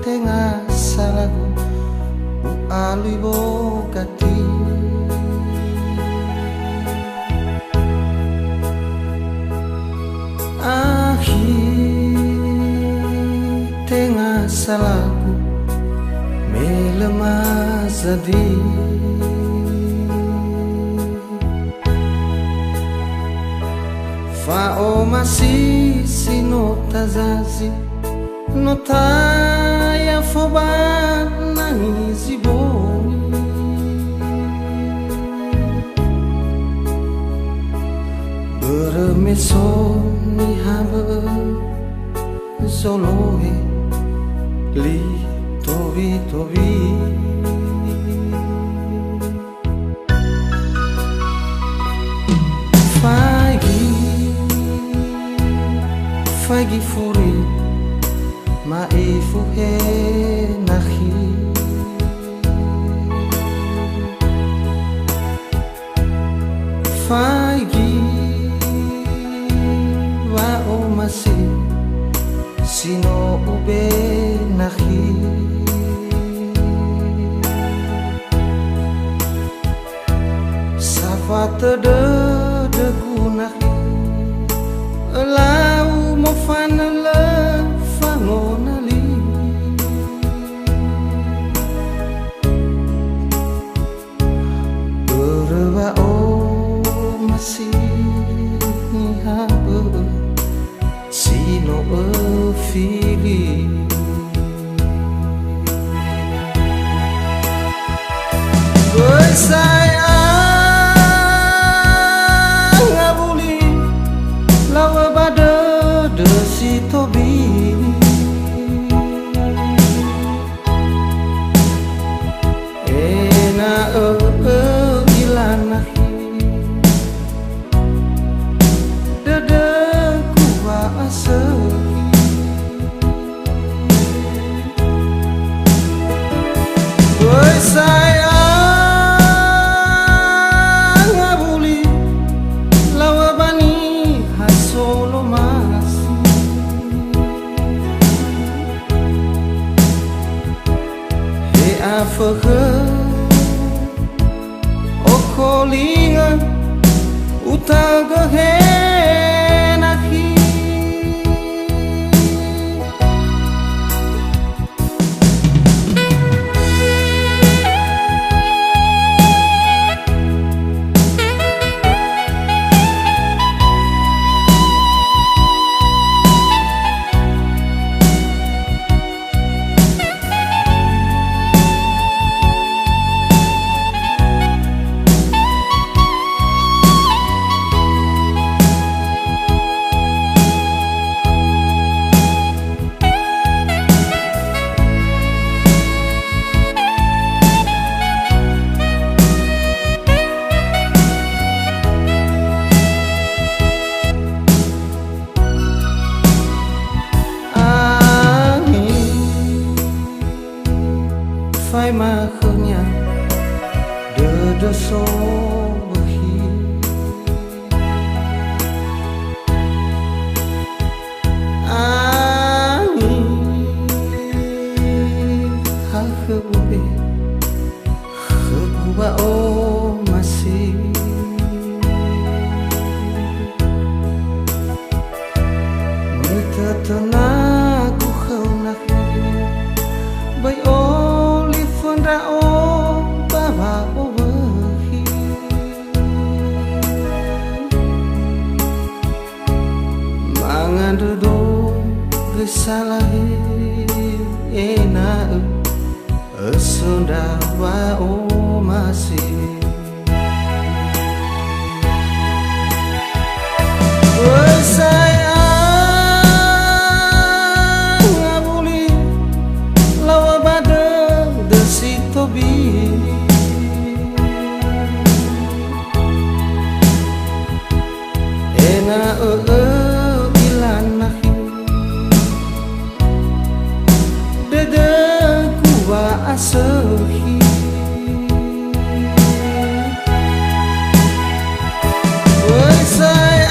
tengah salagu alui bokati tengah salagu melemah zadi fao masih sinota zazi notaya fobat nangis iboni beremeso ni habe zolohe li tobi tobi Fagi furi maifu he nahi Fagi wa o masih sino ube nahi Safata de gunahi lau mo fanala fangonali berwa o masih ni habe sino fili sayang ngabuli lawa bada desi tobi ena ilanahi dadaku wa asehi oi sayang ngabuli lawa bani hasolo masi he afege okolinga utaga he nahi Fai makhnya dedeso behi angin hakhebe khebuba o masih mita tenagu khaunahi bai o ra o baba o behi mangadodo gesalahi ena esunda wa o masih ena ilanahi dadaku wa asehi sayang